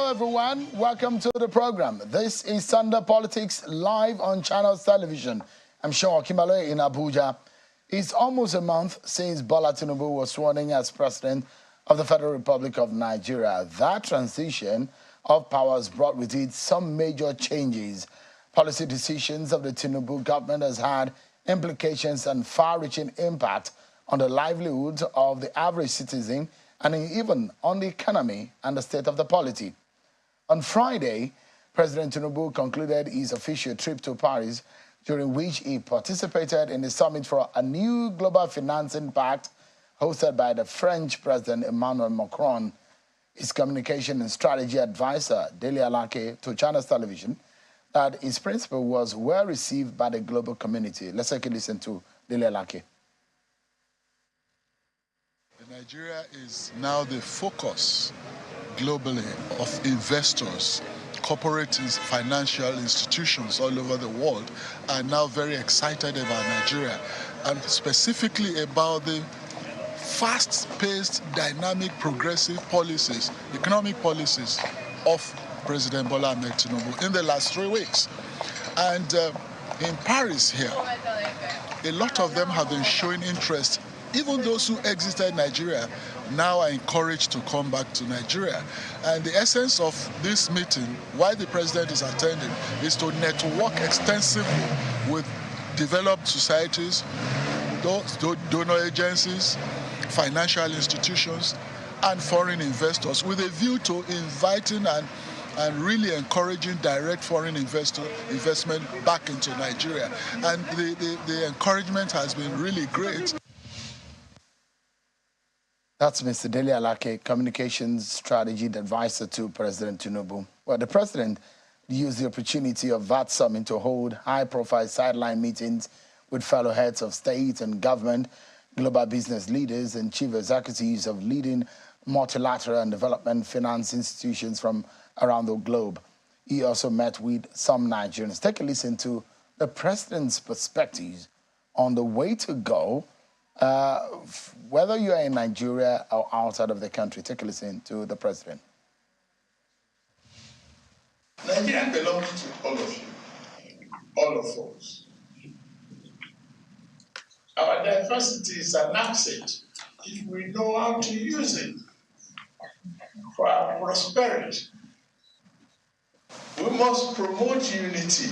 Hello, everyone. Welcome to the program. This is Sunday Politics live on Channels Television. I'm Sean Kimale in Abuja. It's almost a month since Bola Tinubu was sworn in as president of the Federal Republic of Nigeria. That transition of powers brought with it some major changes. Policy decisions of the Tinubu government has had implications and far-reaching impact on the livelihoods of the average citizen and even on the economy and the state of the polity. On Friday, President Tinubu concluded his official trip to Paris, during which he participated in the summit for a new global financing pact hosted by the French President Emmanuel Macron. His communication and strategy advisor, Dele Alake, to Channels Television, that his principle was well received by the global community. Let's take a listen to Dele Alake. Nigeria is now the focus globally of investors. Corporate financial institutions all over the world are now very excited about Nigeria, and specifically about the fast-paced, dynamic, progressive policies, economic policies of President Bola Ahmed Tinubu in the last 3 weeks. And in Paris here, a lot of them have been showing interest. Even those who exited Nigeria now are encouraged to come back to Nigeria. And the essence of this meeting, why the president is attending, is to network extensively with developed societies, donor agencies, financial institutions, and foreign investors, with a view to inviting and really encouraging direct foreign investment back into Nigeria. And the encouragement has been really great. That's Mr. Dele Alake, Communications Strategy Advisor to President Tinubu. Well, the president used the opportunity of that summit to hold high-profile sideline meetings with fellow heads of state and government, global business leaders, and chief executives of leading multilateral and development finance institutions from around the globe. He also met with some Nigerians. Take a listen to the president's perspectives on the way to go, whether you are in Nigeria or outside of the country. Take a listen to the president. Nigeria belongs to all of you, all of us. Our diversity is an asset if we know how to use it for our prosperity. We must promote unity,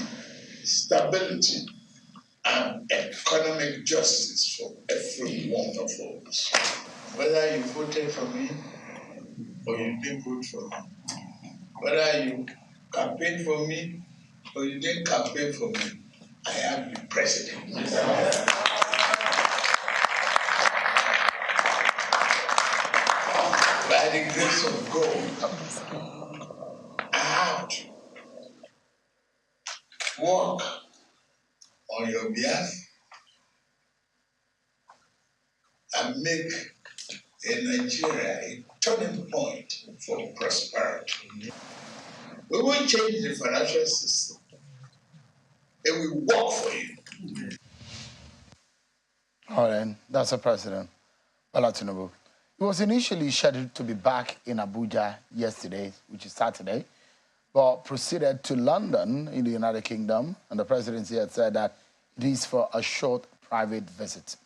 stability, and economic justice for every one of us. Whether you voted for me or you didn't vote for me, whether you campaigned for me or you didn't campaign for me, I am the president. By the grace of God, I have to work on your behalf and make Nigeria a turning point for prosperity. We will change the financial system and we work for you. All right, that's the president, Bola Tinubu. He was initially scheduled to be back in Abuja yesterday, which is Saturday, but proceeded to London in the United Kingdom, and the presidency had said that it is for a short private visit.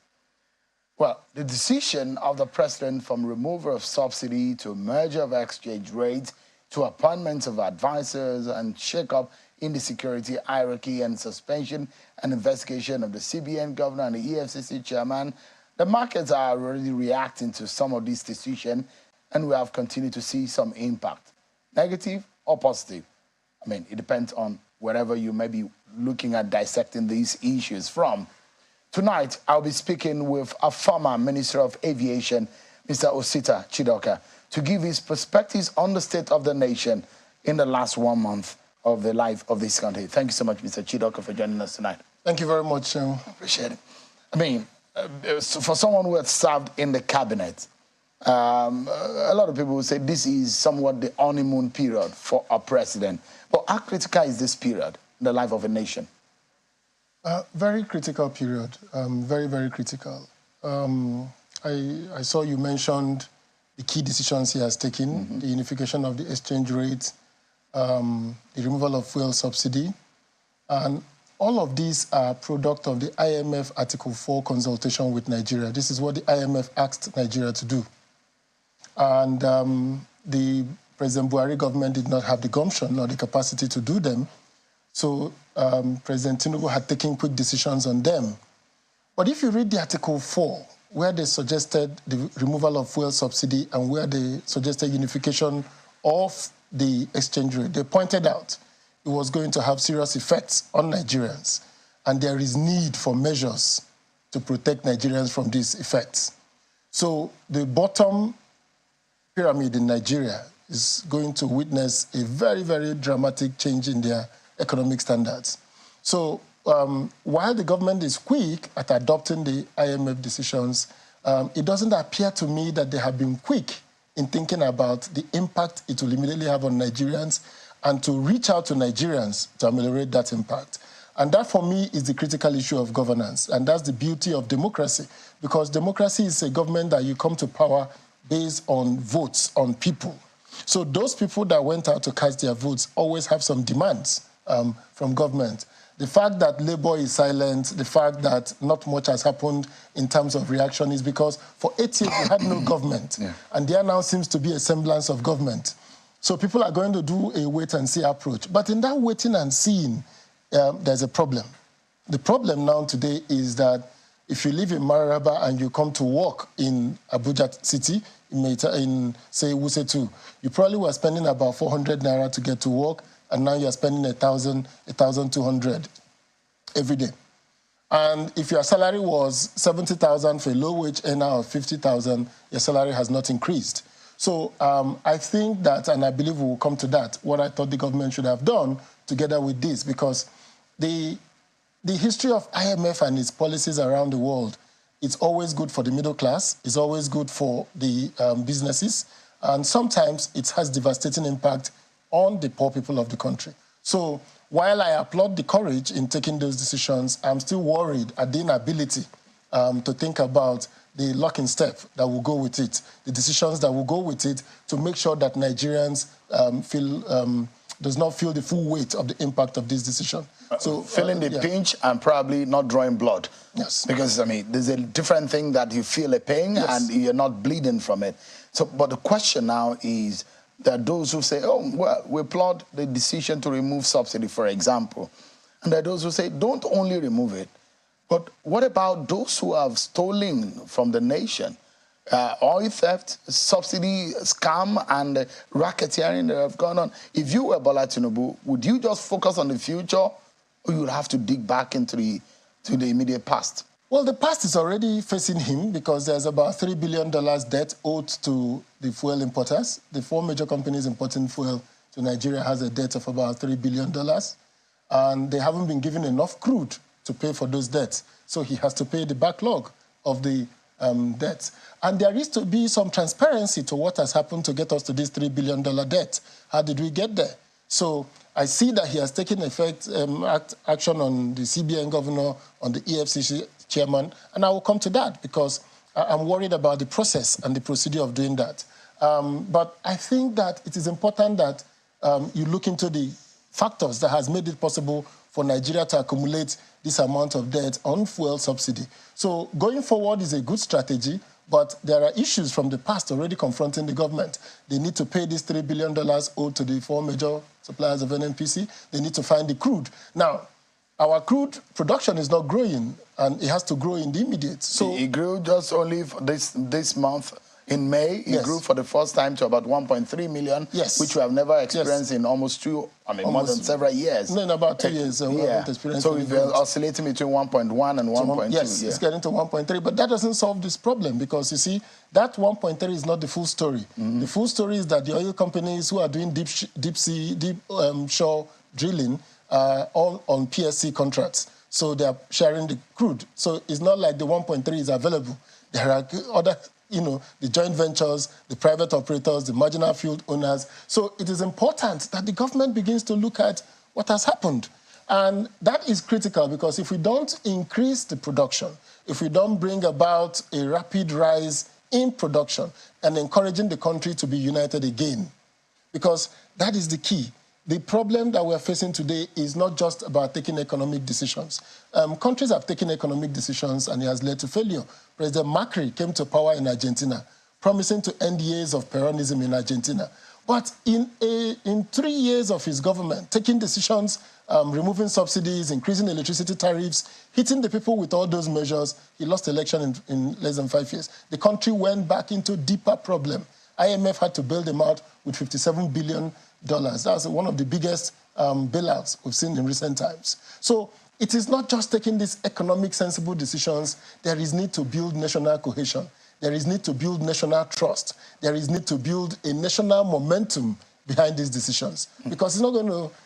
Well, the decision of the president from removal of subsidy to merger of exchange rates to appointments of advisors and shake-up in the security hierarchy and suspension and investigation of the CBN governor and the EFCC chairman, the markets are already reacting to some of these decisions, and we have continued to see some impact, negative or positive. I mean, it depends on wherever you may be looking at dissecting these issues from. Tonight, I'll be speaking with a former Minister of Aviation, Mr. Osita Chidoka, to give his perspectives on the state of the nation in the last 1 month of the life of this country. Thank you so much, Mr. Chidoka, for joining us tonight. Thank you very much. I appreciate it. I mean, for someone who has served in the cabinet, a lot of people will say this is somewhat the honeymoon period for a president. But how critical is this period in the life of a nation? Very critical period, very, very critical. I saw you mentioned the key decisions he has taken, the unification of the exchange rate, the removal of fuel subsidy, and all of these are product of the IMF Article 4 consultation with Nigeria. This is what the IMF asked Nigeria to do. And the President Buhari government did not have the gumption or the capacity to do them. So President Tinubu had taken quick decisions on them. But if you read the Article 4, where they suggested the removal of fuel subsidy and where they suggested unification of the exchange rate, they pointed out it was going to have serious effects on Nigerians, and there is need for measures to protect Nigerians from these effects. So the bottom pyramid in Nigeria is going to witness a very, very dramatic change in their economic standards. So while the government is quick at adopting the IMF decisions, it doesn't appear to me that they have been quick in thinking about the impact it will immediately have on Nigerians and to reach out to Nigerians to ameliorate that impact. And that, for me, is the critical issue of governance. And that's the beauty of democracy, because democracy is a government that you come to power based on votes, on people. So those people that went out to cast their votes always have some demands from government. The fact that Labour is silent, the fact that not much has happened in terms of reaction is because for 8 years we had no government. And there now seems to be a semblance of government. So people are going to do a wait-and-see approach. But in that waiting and seeing, there's a problem. The problem now today is that if you live in Mararaba and you come to work in Abuja City, in say, Wuse 2, you probably were spending about 400 naira to get to work, and now you're spending 1,000, 1,200 every day. And if your salary was 70,000 for a low-wage earner of 50,000, your salary has not increased. So I think that, and I believe we will come to that, what I thought the government should have done together with this, because the history of IMF and its policies around the world, it's always good for the middle class, it's always good for the businesses, and sometimes it has devastating impact on the poor people of the country. So while I applaud the courage in taking those decisions, I'm still worried at the inability to think about the locking step that will go with it, the decisions that will go with it to make sure that Nigerians does not feel the full weight of the impact of this decision. So feeling the pinch and probably not drawing blood. Yes. Because, I mean, there's a different thing that you feel a pain and you're not bleeding from it. So, but the question now is that those who say, oh, well, we applaud the decision to remove subsidy, for example. And there are those who say, don't only remove it, but what about those who have stolen from the nation? Oil theft, subsidy scam, and racketeering that have gone on. If you were Bola Tinubu, would you just focus on the future, or you would have to dig back into the immediate past? Well, the past is already facing him because there's about $3 billion debt owed to the fuel importers. The 4 major companies importing fuel to Nigeria has a debt of about $3 billion, and they haven't been given enough crude to pay for those debts. So he has to pay the backlog of the debts. And there is to be some transparency to what has happened to get us to this $3 billion debt. How did we get there? So I see that he has taken action on the CBN governor, on the EFCC chairman, and I will come to that because I'm worried about the process and the procedure of doing that. But I think that it is important that you look into the factors that has made it possible for Nigeria to accumulate this amount of debt on fuel subsidy. So going forward is a good strategy, but there are issues from the past already confronting the government. They need to pay this $3 billion owed to the 4 major suppliers of NNPC. They need to find the crude. Now, our crude production is not growing, and it has to grow in the immediate. So it grew just only for this month. In May, it grew for the first time to about 1.3 million, which we have never experienced in almost more than several years. No, in about 2 years. We haven't experienced so we're oscillating between 1.1 and 1.2. Yes, it's getting to 1.3, but that doesn't solve this problem because, you see, that 1.3 is not the full story. The full story is that the oil companies who are doing deep shore drilling all on PSC contracts. So they are sharing the crude. So it's not like the 1.3 is available. There are other, the joint ventures, the private operators, the marginal field owners. So it is important that the government begins to look at what has happened. And that is critical because if we don't increase the production, if we don't bring about a rapid rise in production and encouraging the country to be united again. Because that is the key. The problem that we're facing today is not just about taking economic decisions. Countries have taken economic decisions and it has led to failure. President Macri came to power in Argentina, promising to end years of Peronism in Argentina. But in 3 years of his government, taking decisions, removing subsidies, increasing electricity tariffs, hitting the people with all those measures, he lost the election in less than 5 years. The country went back into deeper problem. IMF had to bail them out with $57 billion. That's one of the biggest bailouts we've seen in recent times. So it is not just taking these economic sensible decisions. There is need to build national cohesion. There is need to build national trust. There is need to build a national momentum behind these decisions, because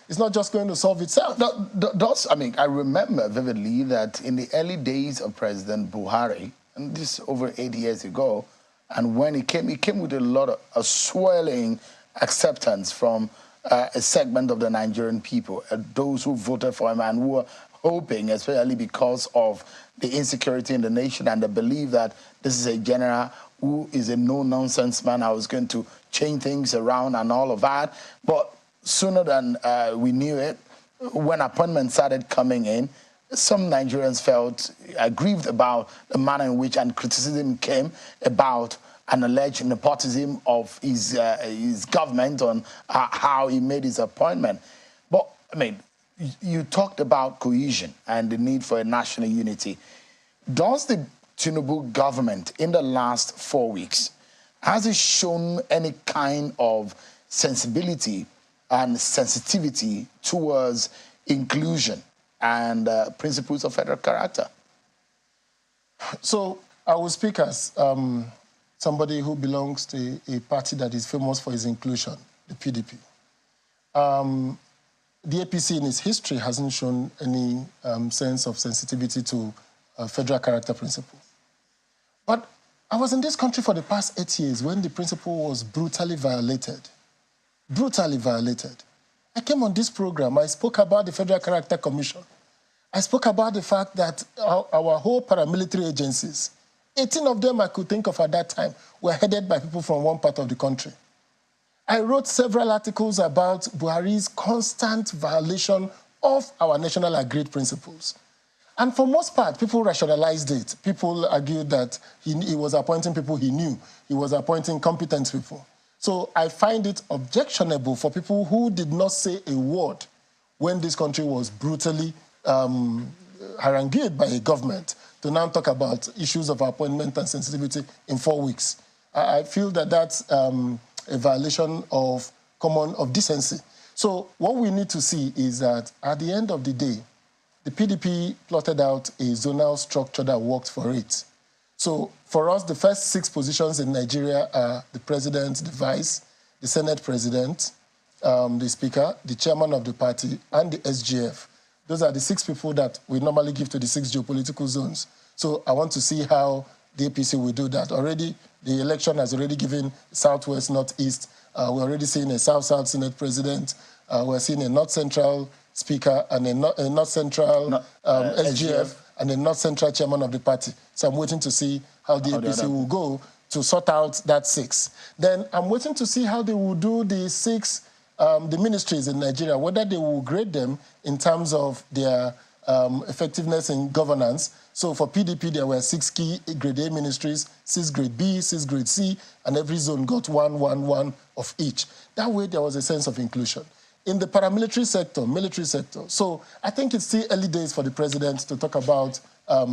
it's not just going to solve itself. I remember vividly that in the early days of President Buhari, and this over 8 years ago, and when he came with a lot of a swelling acceptance from a segment of the Nigerian people, those who voted for him and who were hoping, especially because of the insecurity in the nation and the belief that this is a general who is a no-nonsense man, I was going to change things around and all of that. But sooner than we knew it, when appointments started coming in, some Nigerians felt aggrieved about the manner in which, and criticism came about an alleged nepotism of his government on how he made his appointment. But, you talked about cohesion and the need for a national unity. Does the Tinubu government in the last 4 weeks, has it shown any kind of sensibility and sensitivity towards inclusion and principles of federal character? So I will speak as somebody who belongs to a party that is famous for its inclusion, the PDP. The APC in its history hasn't shown any sense of sensitivity to federal character principle. But I was in this country for the past 8 years when the principle was brutally violated. Brutally violated. I came on this program, I spoke about the Federal Character Commission. I spoke about the fact that our whole paramilitary agencies, 18 of them I could think of at that time, were headed by people from one part of the country. I wrote several articles about Buhari's constant violation of our national agreed principles. And for most part, people rationalized it. People argued that he was appointing people he knew. He was appointing competent people. So I find it objectionable for people who did not say a word when this country was brutally harangued by a government to now talk about issues of appointment and sensitivity in 4 weeks. I feel that that's a violation of decency. So what we need to see is that at the end of the day, the PDP plotted out a zonal structure that worked for it. So for us, the first 6 positions in Nigeria are the president, the vice, the Senate president, the speaker, the chairman of the party, and the SGF. Those are the 6 people that we normally give to the 6 geopolitical zones. So I want to see how the APC will do that. Already, the election has already given Southwest, Northeast. We're already seeing a South-South Senate president. We're seeing a North-Central speaker and a North-Central SGF and a North-Central chairman of the party. So I'm waiting to see how the APC will go to sort out that 6. Then I'm waiting to see how they will do the 6 the ministries in Nigeria, whether they will grade them in terms of their effectiveness in governance. So for PDP, there were 6 key grade A ministries, 6 grade B, 6 grade C, and every zone got 1 of each. That way, there was a sense of inclusion. In the paramilitary sector, military sector, so I think it's still early days for the president to talk about I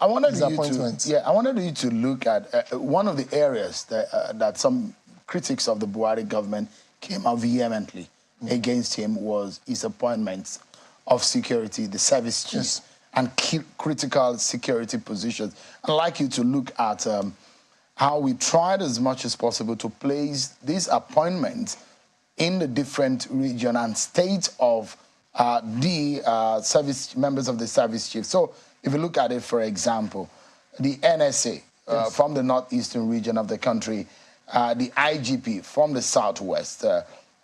wanted his appointments. I wanted you to look at one of the areas that some critics of the Buhari government came out vehemently against him was his appointments of security, the service chiefs, and critical security positions. I'd like you to look at how we tried as much as possible to place these appointments in the different region and states of the service members of the service chief. So if you look at it, for example, the NSA from the northeastern region of the country, the IGP from the southwest,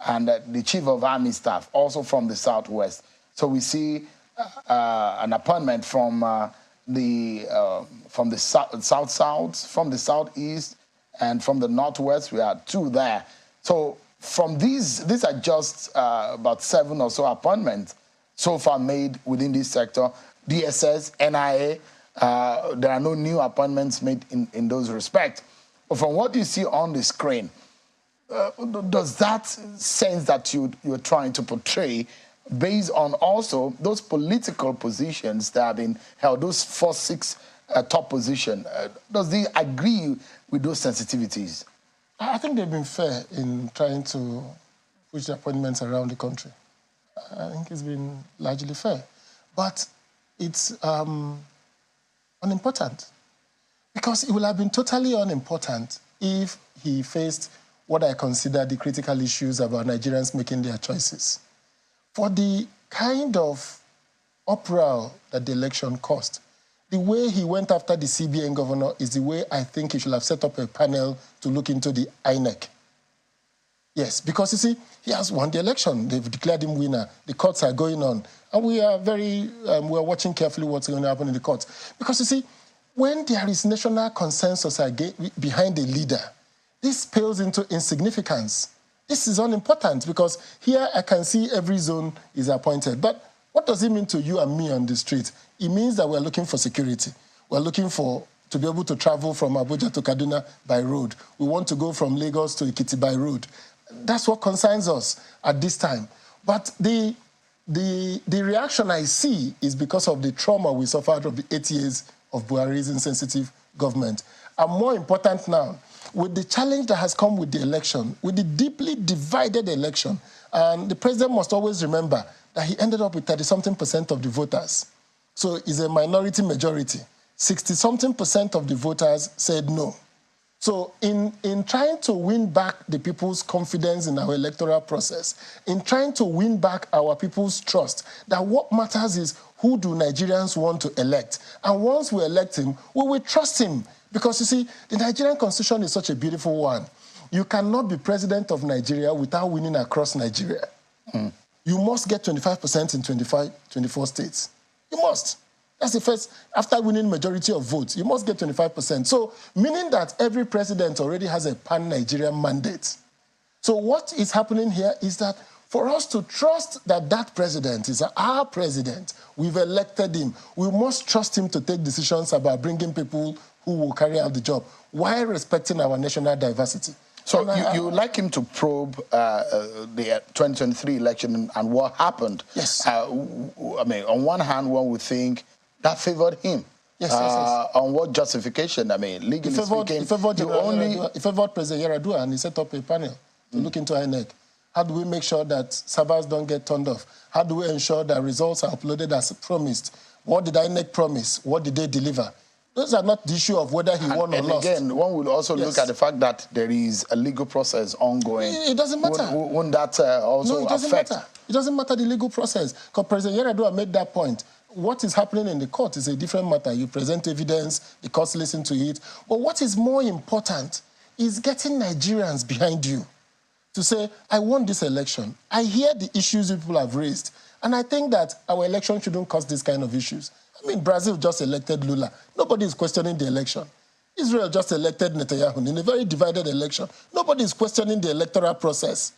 and the chief of army staff also from the southwest. So we see an appointment from from the south, from the southeast, and from the northwest. We had 2 there. So from these are just about 7 or so appointments so far made within this sector. DSS, NIA, there are no new appointments made in those respects. But from what you see on the screen, does that sense that you're trying to portray based on also those political positions that have been held, those 4-6 top positions, does they agree with those sensitivities? I think they've been fair in trying to push the appointments around the country. I think it's been largely fair. But it's unimportant, because it would have been totally unimportant if he faced what I consider the critical issues about Nigerians making their choices. For the kind of uproar that the election caused, the way he went after the CBN governor is the way I think he should have set up a panel to look into the INEC. Yes, because you see, he has won the election. They've declared him winner. The courts are going on. And we are we're watching carefully what's going to happen in the courts. Because you see, when there is national consensus behind a leader, this pales into insignificance. This is unimportant, because here I can see every zone is appointed. But what does it mean to you and me on the street? It means that we're looking for security. We're looking to be able to travel from Abuja to Kaduna by road. We want to go from Lagos to Ekiti by road. That's what concerns us at this time. But the reaction I see is because of the trauma we suffered of the 8 years of Buhari's insensitive government. And more important now, with the challenge that has come with the election, with the deeply divided election, and the president must always remember that he ended up with 30-something% of the voters. So it's a minority majority. 60-something% of the voters said no. So in trying to win back the people's confidence in our electoral process, in trying to win back our people's trust, that what matters is who do Nigerians want to elect. And once we elect him, we will trust him. Because you see, the Nigerian constitution is such a beautiful one. You cannot be president of Nigeria without winning across Nigeria. You must get 25% in 24 states. You must. That's the first, after winning majority of votes, you must get 25%. So, meaning that every president already has a pan-Nigerian mandate. So what is happening here is that for us to trust that that president is our president, we've elected him, we must trust him to take decisions about bringing people who will carry out the job while respecting our national diversity. So you would like him to probe the 2023 election and what happened? Yes. I mean, on one hand, one would think that favored him. Yes, yes. On what justification? I mean, legally speaking, he favored President Yaradua, and he set up a panel to look into INEC. How do we make sure that servers don't get turned off? How do we ensure that results are uploaded as promised? What did INEC promise? What did they deliver? Those are not the issue of whether he won or lost. And again, one will also look at the fact that there is a legal process ongoing. It doesn't matter. Wouldn't that also No, it doesn't affect? matter. It doesn't matter the legal process. Because President Yaradua made that point. What is happening in the court is a different matter. You present evidence, the courts listen to it. But what is more important is getting Nigerians behind you to say, I won this election. I hear the issues people have raised. And I think that our election shouldn't cause this kind of issues. I mean, Brazil just elected Lula. Nobody is questioning the election. Israel just elected Netanyahu in a very divided election. Nobody is questioning the electoral process.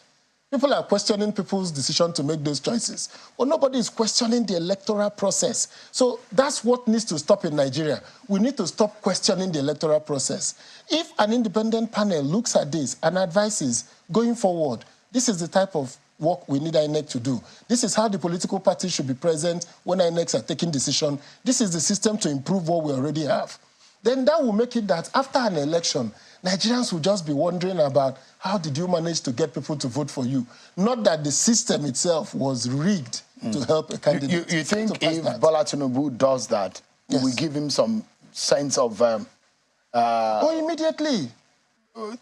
People are questioning people's decision to make those choices. But nobody is questioning the electoral process. So that's what needs to stop in Nigeria. We need to stop questioning the electoral process. If an independent panel looks at this and advises, going forward, this is the type of work we need INEC to do. This is how the political parties should be present when INECs are taking decision. This is the system to improve what we already have. Then that will make it that after an election, Nigerians will just be wondering about how did you manage to get people to vote for you? Not that the system itself was rigged to help a candidate. You think if Bola Tinubu does that, Yes. it will give him some sense of... immediately.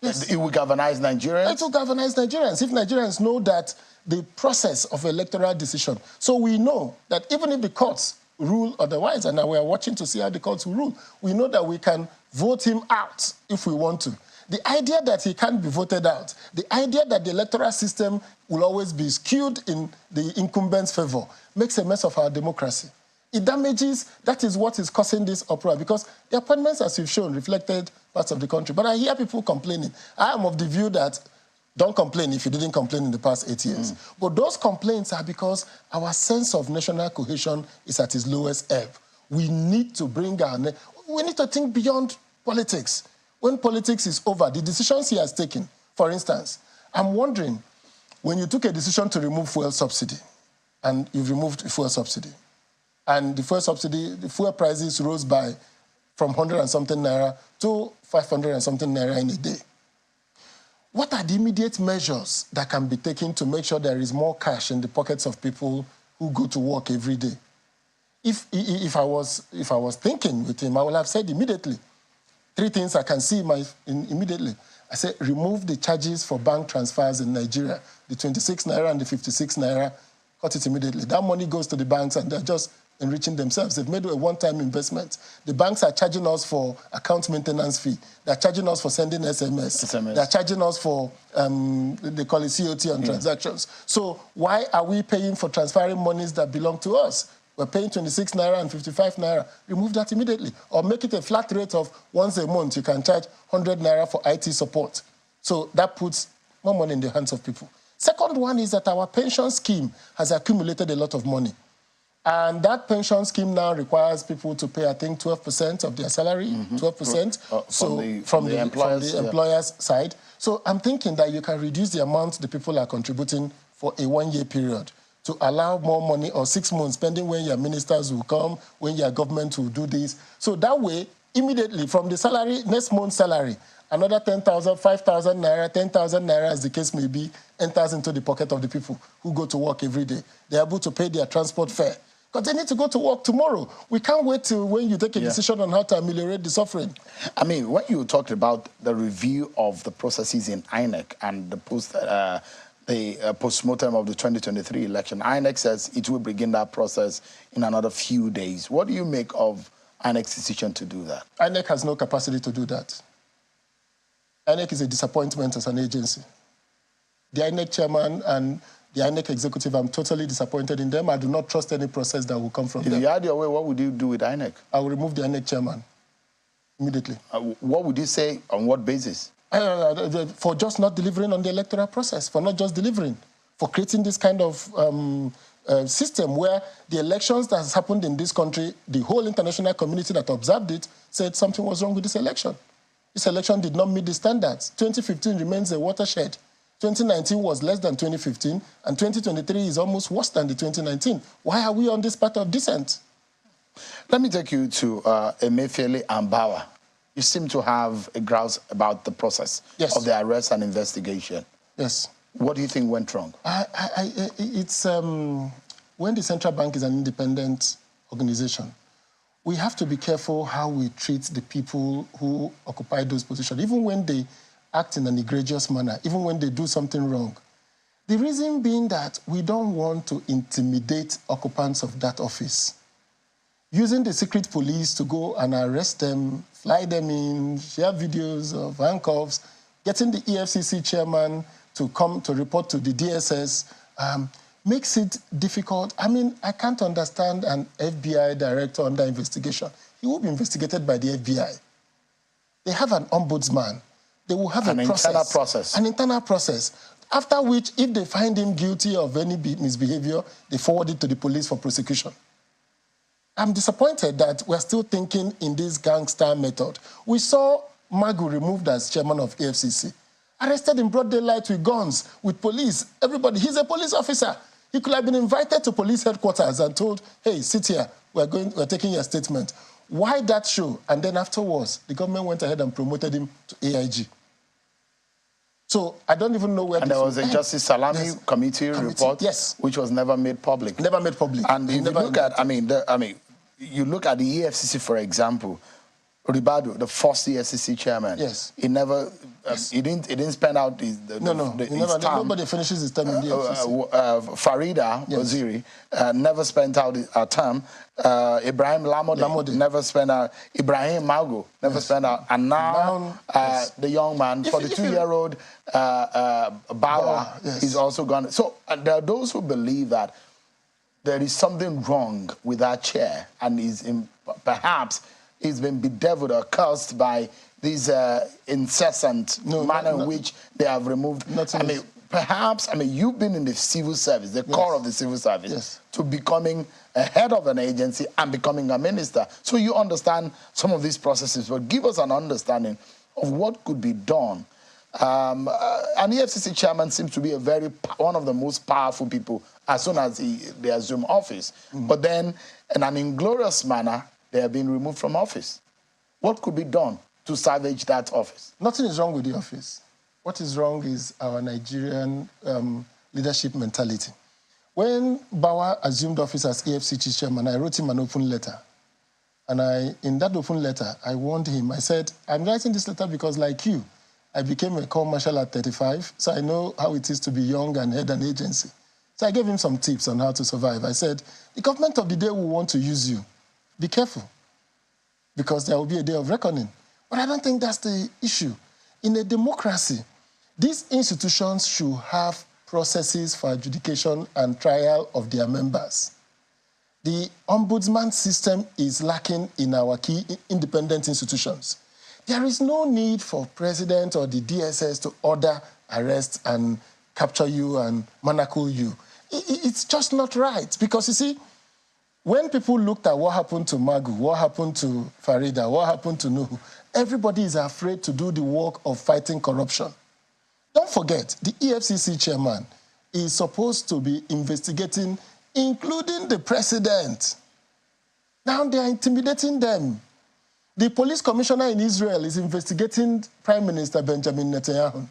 Yes. It will galvanize Nigerians? It will galvanize Nigerians. If Nigerians know that the process of electoral decision, so we know that even if the courts rule otherwise, and we are watching to see how the courts will rule, we know that we can vote him out if we want to. The idea that he can't be voted out, the idea that the electoral system will always be skewed in the incumbent's favor, makes a mess of our democracy. It damages, that is what is causing this uproar, because the appointments, as you've shown, reflected parts of the country. But I hear people complaining. I am of the view that don't complain if you didn't complain in the past 8 years. But those complaints are because our sense of national cohesion is at its lowest ebb. We need to we need to think beyond politics. When politics is over, the decisions he has taken, for instance, I'm wondering, when you took a decision to remove fuel subsidy, and you've removed fuel subsidy, and the fuel prices rose from 100 and something naira to 500 and something naira in a day. What are the immediate measures that can be taken to make sure there is more cash in the pockets of people who go to work every day? If I was thinking with him, I would have said immediately, 3 things I can see immediately. I said, remove the charges for bank transfers in Nigeria, the 26 naira and the 56 naira, cut it immediately. That money goes to the banks and they're just enriching themselves. They've made a one-time investment. The banks are charging us for account maintenance fee. They're charging us for sending SMS. They're charging us for, they call it COT on transactions. So why are we paying for transferring monies that belong to us? We're paying 26 naira and 55 naira. Remove that immediately. Or make it a flat rate of once a month. You can charge 100 naira for IT support. So that puts more money in the hands of people. Second one is that our pension scheme has accumulated a lot of money. And that pension scheme now requires people to pay, I think, 12% of their salary, 12%. From the employer's side. So I'm thinking that you can reduce the amount the people are contributing for a 1-year period to allow more money, or 6 months, depending when your ministers will come, when your government will do this. So that way, immediately from the salary, next month's salary, another 10,000, 5,000 naira, 10,000 naira, as the case may be, enters into the pocket of the people who go to work every day. They're able to pay their transport fare, because they need to go to work tomorrow. We can't wait till when you take a decision on how to ameliorate the suffering. I mean, when you talked about the review of the processes in INEC and the post-mortem of the 2023 election, INEC says it will begin that process in another few days. What do you make of INEC's decision to do that? INEC has no capacity to do that. INEC is a disappointment as an agency. The INEC chairman and the INEC executive, I'm totally disappointed in them. I do not trust any process that will come from them. If you had your way, what would you do with INEC? I will remove the INEC chairman immediately. What would you say, on what basis? For just not delivering on the electoral process, for not just delivering, for creating this kind of system where the elections that has happened in this country, the whole international community that observed it said something was wrong with this election. This election did not meet the standards. 2015 remains a watershed. 2019 was less than 2015, and 2023 is almost worse than the 2019. Why are we on this path of descent? Let me take you to Emefiele and Bauer. You seem to have a grouse about the process of the arrest and investigation. Yes. What do you think went wrong? It's when the central bank is an independent organization, we have to be careful how we treat the people who occupy those positions, even when they act in an egregious manner, even when they do something wrong. The reason being that we don't want to intimidate occupants of that office. Using the secret police to go and arrest them, fly them in, share videos of handcuffs, getting the EFCC chairman to come to report to the DSS makes it difficult. I mean, I can't understand an FBI director under investigation. He will be investigated by the FBI. They have an ombudsman. They will have internal process. An internal process. After which, if they find him guilty of any misbehavior, they forward it to the police for prosecution. I'm disappointed that we're still thinking in this gangster method. We saw Magu removed as chairman of AFCC, arrested in broad daylight with guns, with police, everybody. He's a police officer. He could have been invited to police headquarters and told, hey, sit here, we're taking your statement. Why that show? And then afterwards, the government went ahead and promoted him to AIG. So I don't even know where. And there was a Justice Salami committee report, which was never made public. Never made public. And if you look at, you look at the EFCC, for example, Ribadu, the first EFCC chairman. Yes. He never, he didn't spend out his term. Nobody finishes his term in the EFCC. Farida Waziri never spent out her term. Ibrahim Lamode never spent out. Ibrahim Mago never spent out. And now the young man, 42-year-old Bauer, is also gone. So there are those who believe that there is something wrong with that chair, and perhaps he's been bedeviled or cursed by this incessant manner in which they have removed. Perhaps, you've been in the civil service, the core of the civil service, to becoming a head of an agency and becoming a minister. So you understand some of these processes, but give us an understanding of what could be done. An EFCC chairman seems to be one of the most powerful people as soon as they assume office. But then, in an inglorious manner, they have been removed from office. What could be done to salvage that office? Nothing is wrong with the office. What is wrong is our Nigerian leadership mentality. When Bawa assumed office as EFCC chairman, I wrote him an open letter. And in that open letter, I warned him. I said, I'm writing this letter because, like you, I became a corps marshal at 35, so I know how it is to be young and head an agency. So I gave him some tips on how to survive. I said, the government of the day will want to use you. Be careful, because there will be a day of reckoning. But I don't think that's the issue. In a democracy, these institutions should have processes for adjudication and trial of their members. The ombudsman system is lacking in our key independent institutions. There is no need for president or the DSS to order arrest and capture you and manacle you. It's just not right, because you see, when people looked at what happened to Magu, what happened to Farida, what happened to Nuhu, everybody is afraid to do the work of fighting corruption. Don't forget, the EFCC chairman is supposed to be investigating, including the president. Now they are intimidating them. The police commissioner in Israel is investigating Prime Minister Benjamin Netanyahu.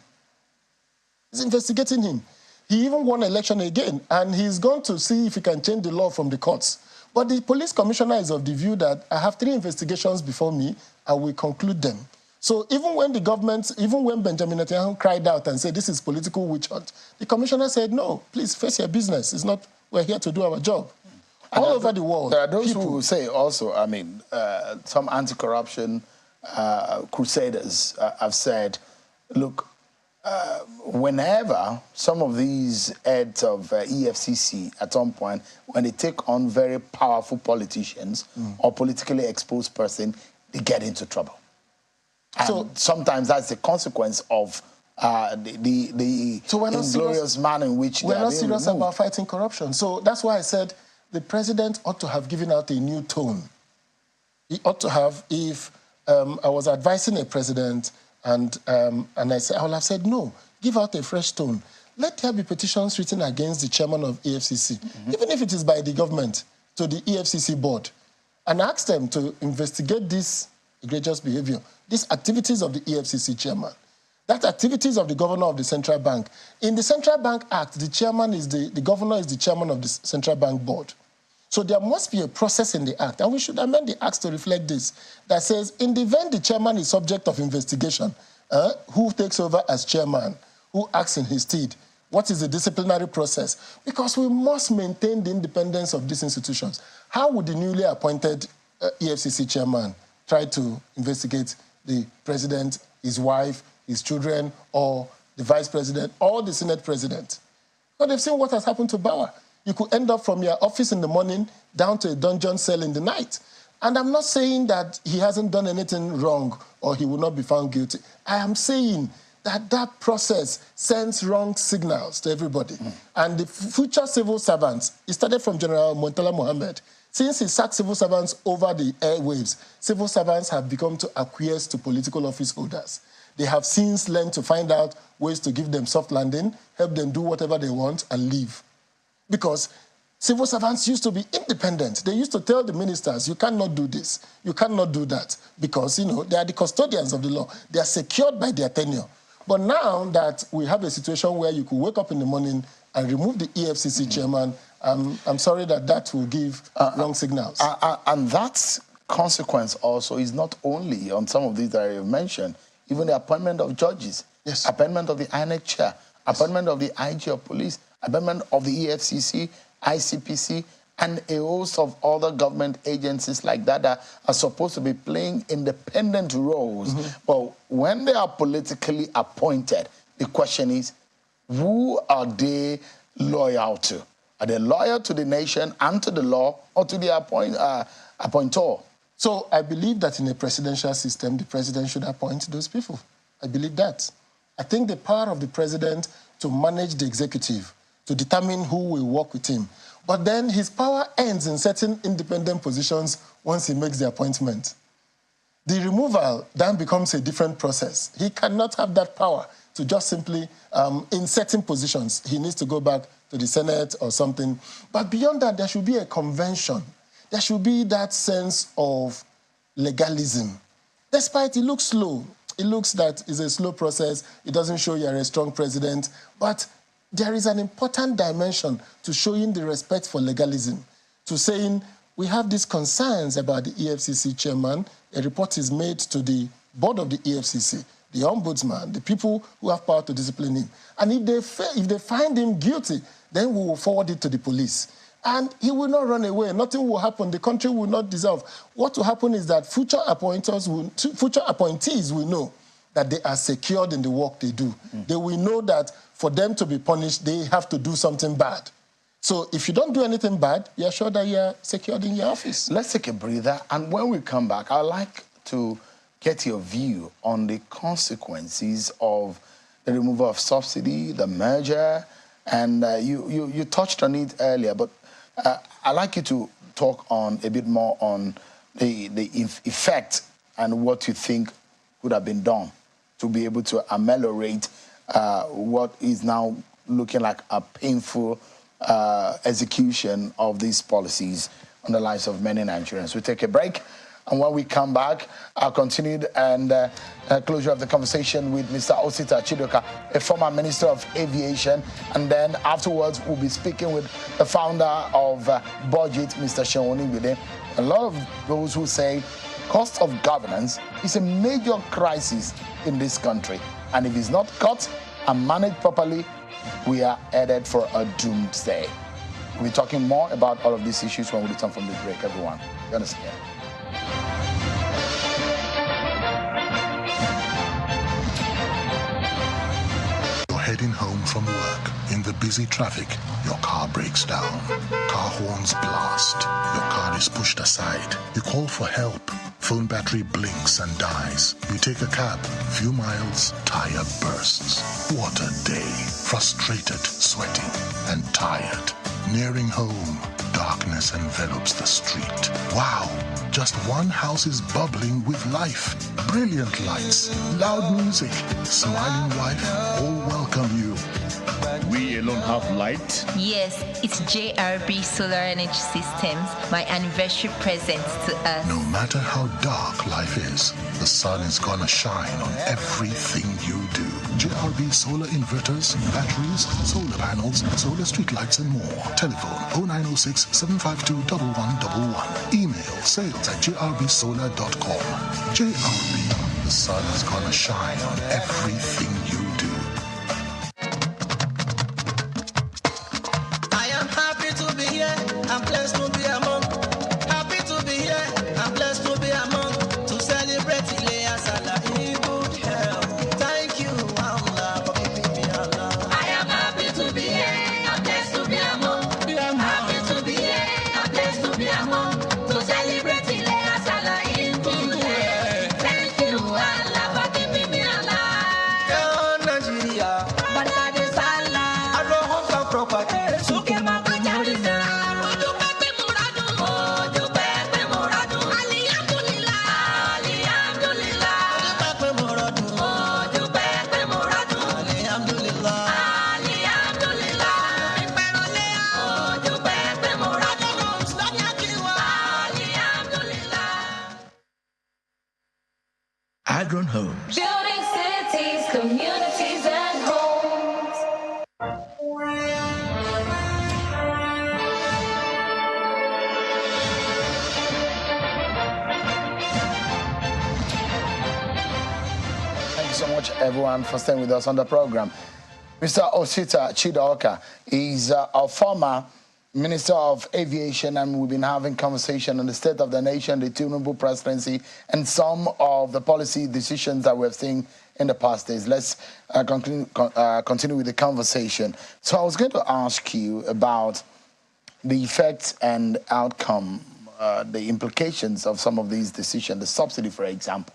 He's investigating him. He even won an election again, and he's going to see if he can change the law from the courts. But the police commissioner is of the view that I have 3 investigations before me, I will conclude them. So even when Benjamin Netanyahu cried out and said, this is political witch hunt, the commissioner said, no, please face your business. It's not, we're here to do our job. All over the world. There are those who will say also, some anti-corruption crusaders have said, look, whenever some of these heads of EFCC at some point, when they take on very powerful politicians or politically exposed person, they get into trouble. So sometimes that's the consequence of the inglorious manner in which we're not serious about fighting corruption. So that's why I said the president ought to have given out a new tone. He ought to have, if I was advising a president and I said, I would have said, no, give out a fresh tone. Let there be petitions written against the chairman of EFCC, even if it is by the government, to the EFCC board, and ask them to investigate this egregious behavior, these activities of the EFCC chairman, that activities of the governor of the central bank. In the Central Bank Act, the governor is the chairman of the central bank board. So there must be a process in the act, and we should amend the act to reflect this, that says, in the event the chairman is subject of investigation, who takes over as chairman, who acts in his stead, what is the disciplinary process? Because we must maintain the independence of these institutions. How would the newly appointed EFCC chairman try to investigate the president, his wife, his children, or the vice president, or the Senate president? But they've seen what has happened to Bauer. You could end up from your office in the morning down to a dungeon cell in the night. And I'm not saying that he hasn't done anything wrong or he will not be found guilty. I am saying that that process sends wrong signals to everybody. And the future civil servants, it started from General Montala Mohammed. Since he sacked civil servants over the airwaves, civil servants have become to acquiesce to political office holders. They have since learned to find out ways to give them soft landing, help them do whatever they want, and leave. Because civil servants used to be independent. They used to tell the ministers, you cannot do this, you cannot do that, because, they are the custodians of the law. They are secured by their tenure. But now that we have a situation where you could wake up in the morning and remove the EFCC chairman, I'm sorry that will give wrong signals. And that consequence also is not only on some of these that I have mentioned, even the appointment of judges, appointment of the INEC chair, appointment of the IG of police, appointment of the EFCC, ICPC, and a host of other government agencies like that are supposed to be playing independent roles. But when they are politically appointed, the question is, who are they loyal to? Are they loyal to the nation and to the law, or to the appointor? So I believe that in a presidential system, the president should appoint those people. I believe that. I think the power of the president to manage the executive, to determine who will work with him. But then his power ends in certain independent positions once he makes the appointment. The removal then becomes a different process. He cannot have that power to just simply, in certain positions, he needs to go back to the Senate or something. But beyond that, there should be a convention. There should be that sense of legalism. Despite it looks slow, it looks that it's a slow process, it doesn't show you're a strong president, but there is an important dimension to showing the respect for legalism, to saying, we have these concerns about the EFCC chairman, a report is made to the board of the EFCC, the ombudsman, the people who have power to discipline him. And if they find him guilty, then we will forward it to the police. And he will not run away. Nothing will happen. The country will not dissolve. What will happen is that future appointees will know that they are secured in the work they do. They will know that for them to be punished, they have to do something bad. So if you don't do anything bad, you're sure that you're secured in your office. Let's take a breather. And when we come back, I'd like to get your view on the consequences of the removal of subsidy, the merger, and you touched on it earlier, but I'd like you to talk on a bit more on the effect and what you think could have been done to be able to ameliorate what is now looking like a painful execution of these policies on the lives of many Nigerians. We'll take a break, and when we come back, I'll continue and closure of the conversation with Mr. Osita Chidoka, a former Minister of Aviation, and then afterwards we'll be speaking with the founder of Budget, Mr. Shewoni Bide. A lot of those who say cost of governance is a major crisis in this country, and if it's not cut and managed properly, we are headed for a doomsday. We'll be talking more about all of these issues when we return from the break, everyone. You understand? You're heading home from work. In the busy traffic, your car breaks down. Car horns blast. Your car is pushed aside. You call for help. Phone battery blinks and dies. You take a cab. Few miles, tire bursts. What a day. Frustrated, sweating, and tired. Nearing home, darkness envelops the street. Wow, just one house is bubbling with life. Brilliant lights, loud music, smiling wife, all welcome you. We alone have light? Yes, it's JRB Solar Energy Systems, my anniversary present to us. No matter how dark life is, the sun is gonna shine on everything you do. JRB solar inverters, batteries, solar panels, solar streetlights, and more. Telephone 0906 752 1111. Email sales@jrbsolar.com. JRB, the sun is gonna shine on everything you do. I'm blessed to be among. Happy to be here. I'm blessed to be among. To celebrate Ilea Salah in good health. Thank you, Allah, for keeping me alive. I am happy to be here. I'm blessed to be among. Happy to be here. I'm blessed to be among. To celebrate Ilea Salah in good health. Thank you, Allah, for keeping me alive. Oh, Nigeria. But that is Allah. I brought home some property. Agron Homes. Building cities, communities, and homes. Thank you so much, everyone, for staying with us on the program. Mr. Osita Chidoka is a former Minister of Aviation, and we've been having conversation on the state of the nation, the Tinubu presidency, and some of the policy decisions that we've seen in the past days. Let's continue with the conversation. So I was going to ask you about the effects and outcome, the implications of some of these decisions, the subsidy, for example,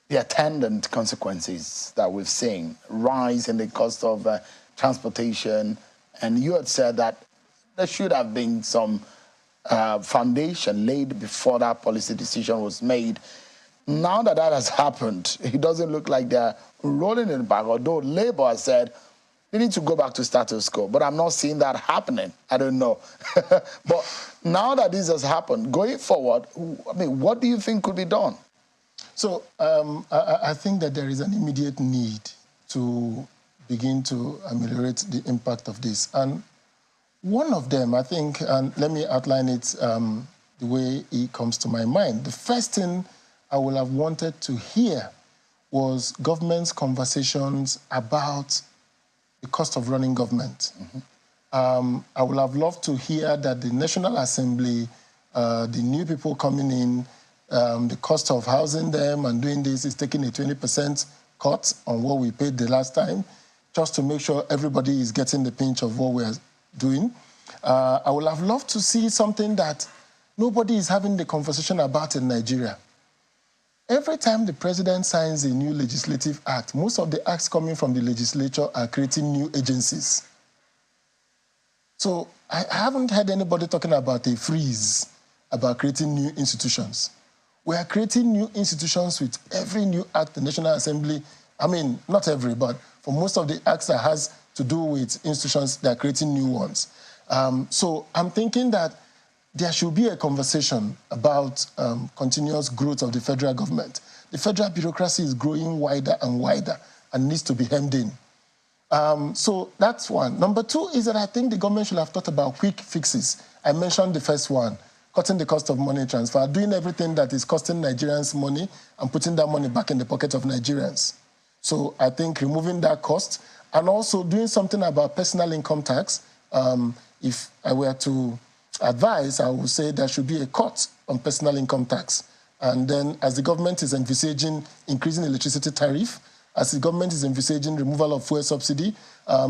the attendant consequences that we've seen, rise in the cost of transportation, and you had said that there should have been some foundation laid before that policy decision was made. Now that that has happened, it doesn't look like they're rolling it back, although Labour has said they need to go back to status quo. But I'm not seeing that happening. I don't know. But now that this has happened, going forward, I mean, what do you think could be done? So I think that there is an immediate need to begin to ameliorate the impact of this. And one of them, I think, and let me outline it the way it comes to my mind. The first thing I would have wanted to hear was government's conversations about the cost of running government. I would have loved to hear that the National Assembly, the new people coming in, the cost of housing them and doing this is taking a 20% cut on what we paid the last time, just to make sure everybody is getting the pinch of what we're doing. I would have loved to see something that nobody is having the conversation about in Nigeria. Every time the president signs a new legislative act, most of the acts coming from the legislature are creating new agencies. So I haven't heard anybody talking about a freeze, about creating new institutions. We are creating new institutions with every new act the National Assembly, I mean, not every, but for most of the acts that has to do with institutions, they are creating new ones. So I'm thinking that there should be a conversation about continuous growth of the federal government. The federal bureaucracy is growing wider and wider and needs to be hemmed in. So that's one. Number two is that I think the government should have thought about quick fixes. I mentioned the first one, cutting the cost of money transfer, doing everything that is costing Nigerians money and putting that money back in the pocket of Nigerians. So I think removing that cost and also doing something about personal income tax. If I were to advise, I would say there should be a cut on personal income tax. And then as the government is envisaging increasing electricity tariff, as the government is envisaging removal of fuel subsidy,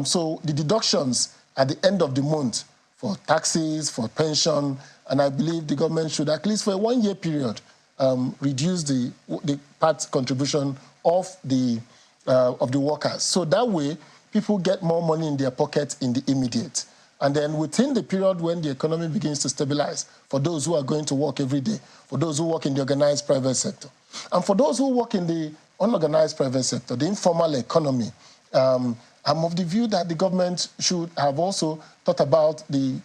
so the deductions at the end of the month for taxes, for pension, and I believe the government should, at least for a 1 year period, reduce the part contribution of the workers. So that way, people get more money in their pocket in the immediate. And then within the period when the economy begins to stabilize, for those who are going to work every day, for those who work in the organized private sector, and for those who work in the unorganized private sector, the informal economy, I'm of the view that the government should have also thought about the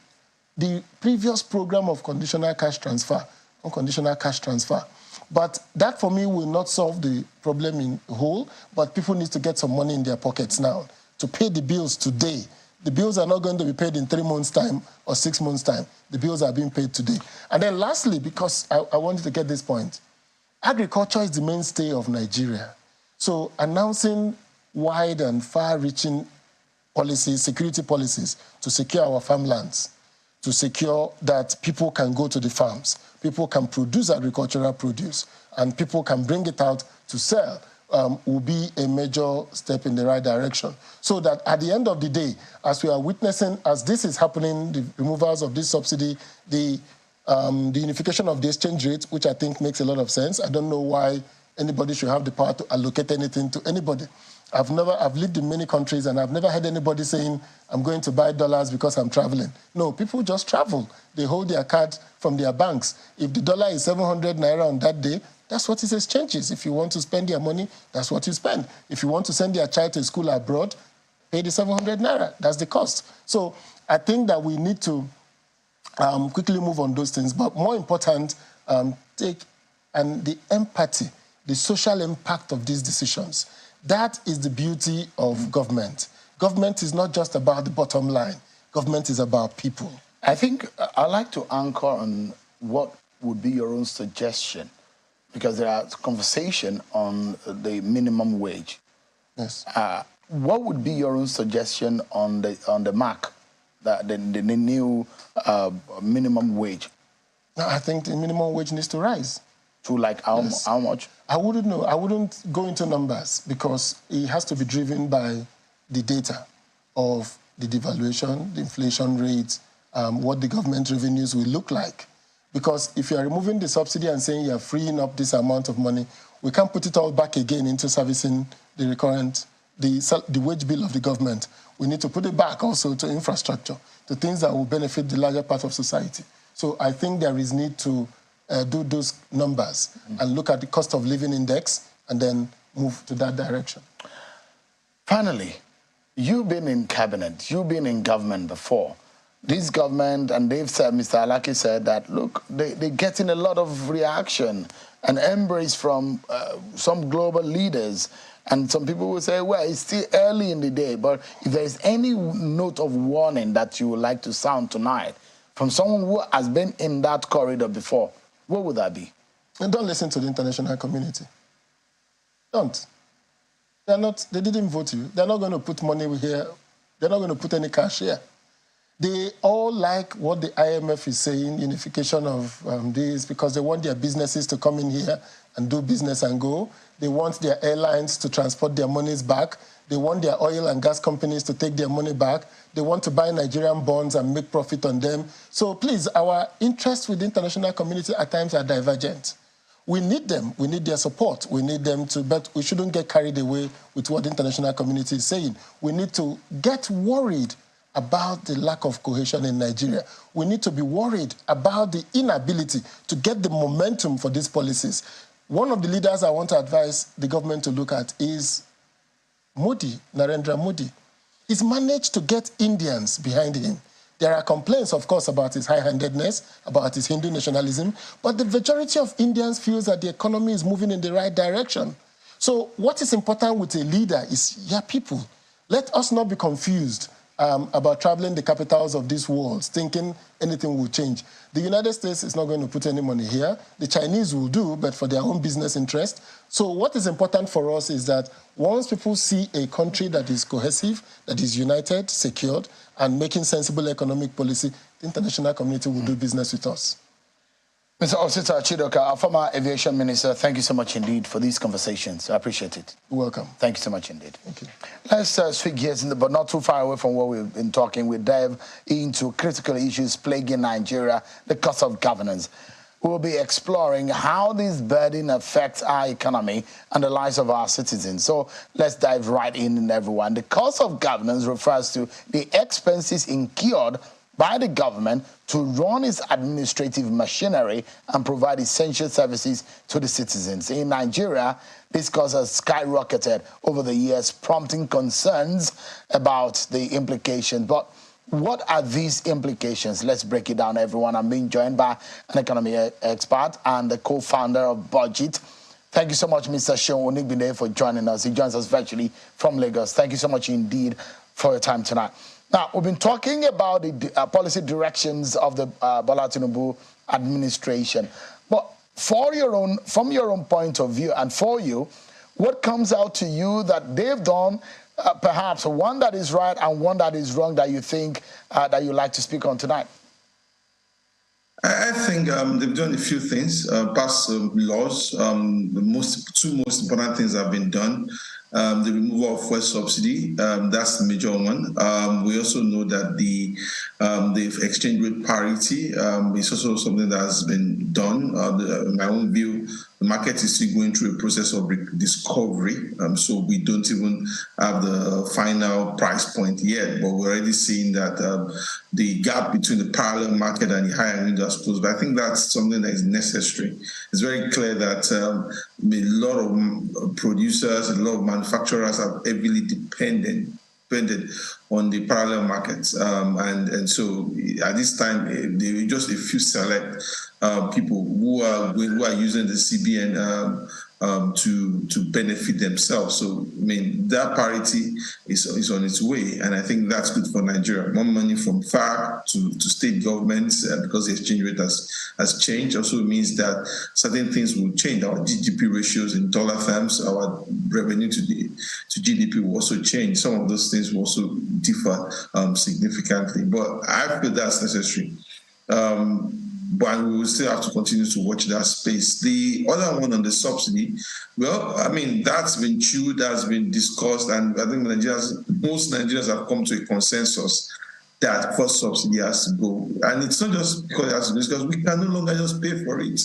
previous program of conditional cash transfer, unconditional cash transfer. But that, for me, will not solve the problem in whole, but people need to get some money in their pockets now to pay the bills today. The bills are not going to be paid in 3 months' time or 6 months' time. The bills are being paid today. And then lastly, because I wanted to get this point, agriculture is the mainstay of Nigeria. So announcing wide and far-reaching policies, security policies, to secure our farmlands, to secure that people can go to the farms, people can produce agricultural produce, and people can bring it out to sell, will be a major step in the right direction. So that at the end of the day, as we are witnessing, as this is happening, the removals of this subsidy, the unification of the exchange rate, which I think makes a lot of sense. I don't know why anybody should have the power to allocate anything to anybody. I've lived in many countries and I've never heard anybody saying, I'm going to buy dollars because I'm traveling. No, people just travel. They hold their card from their banks. If the dollar is 700 naira on that day, that's what it exchanges. If you want to spend your money, that's what you spend. If you want to send your child to school abroad, pay the 700 naira. That's the cost. So I think that we need to quickly move on those things. But more important, the empathy, the social impact of these decisions. That is the beauty of government. Government is not just about the bottom line. Government is about people. I think I'd like to anchor on what would be your own suggestion, because there are conversation on the minimum wage. Yes. What would be your own suggestion on the mark, the new minimum wage? I think the minimum wage needs to rise. To like how much? I wouldn't know. I wouldn't go into numbers because it has to be driven by the data of the devaluation, the inflation rate, what the government revenues will look like. Because if you are removing the subsidy and saying you are freeing up this amount of money, we can't put it all back again into servicing the the wage bill of the government. We need to put it back also to infrastructure, to things that will benefit the larger part of society. So I think there is need to do those numbers and look at the cost of living index and then move to that direction. Finally, you've been in cabinet, you've been in government before. This government, and they've said, Mr. Alaki said that, look, they're getting a lot of reaction and embrace from some global leaders. And some people will say, well, it's still early in the day, but if there is any note of warning that you would like to sound tonight from someone who has been in that corridor before, what would that be? And don't listen to the international community. Don't. They didn't vote you. They're not going to put money here. They're not going to put any cash here. They all like what the IMF is saying, unification of this, because they want their businesses to come in here and do business and go. They want their airlines to transport their monies back. They want their oil and gas companies to take their money back. They want to buy Nigerian bonds and make profit on them. So please, our interests with the international community at times are divergent. We need them. We need their support. We need them to, but we shouldn't get carried away with what the international community is saying. We need to get worried about the lack of cohesion in Nigeria. We need to be worried about the inability to get the momentum for these policies. One of the leaders I want to advise the government to look at is Modi, Narendra Modi. He's managed to get Indians behind him. There are complaints, of course, about his high-handedness, about his Hindu nationalism, but the majority of Indians feels that the economy is moving in the right direction. So what is important with a leader is your people. Let us not be confused about traveling the capitals of these worlds, thinking anything will change. The United States is not going to put any money here. The Chinese will do, but for their own business interest. So what is important for us is that once people see a country that is cohesive, that is united, secured, and making sensible economic policy, the international community will do business with us. Mr. Osita Chidoka, our former aviation minister, thank you so much indeed for these conversations. I appreciate it. You're welcome. Thank you so much indeed. Thank you. Let's switch gears, but not too far away from what we've been talking. We dive into critical issues plaguing Nigeria, the cost of governance. We'll be exploring how this burden affects our economy and the lives of our citizens. So let's dive right in, everyone. The cost of governance refers to the expenses incurred by the government to run its administrative machinery and provide essential services to the citizens. In Nigeria, this cost has skyrocketed over the years, prompting concerns about the implications. But what are these implications? Let's break it down, everyone. I'm being joined by an economy expert and the co-founder of Budget. Thank you so much, Mr. Seun Onigbinde, for joining us. He joins us virtually from Lagos. Thank you so much indeed for your time tonight. Now, we've been talking about the policy directions of the Bola Tinubu administration. But from your own point of view and for you, what comes out to you that they've done, perhaps one that is right and one that is wrong that you think that you'd like to speak on tonight? I think they've done a few things, passed laws. The two most important things have been done. The removal of fuel subsidy, that's the major one. We also know that the exchange rate parity is also something that has been done. In my own view, the market is still going through a process of discovery, so we don't even have the final price point yet, but we're already seeing that the gap between the parallel market and the higher window has closed. But I think that's something that is necessary. It's very clear that a lot of producers, a lot of manufacturers are heavily dependent on the parallel markets, and so at this time there are just a few select people who are using the CBN to benefit themselves. So I mean that parity is on its way, and I think that's good for Nigeria. More money from FAR to state governments because the exchange rate has changed. Also means that certain things will change. Our GDP ratios in dollar terms, our revenue to GDP will also change. Some of those things will also differ significantly, but I feel that's necessary. But we will still have to continue to watch that space. The other one on the subsidy, well, I mean, that's been chewed, that's been discussed, and I think most Nigerians have come to a consensus that first subsidy has to go. And it's not just because it has to go, it's because we can no longer just pay for it.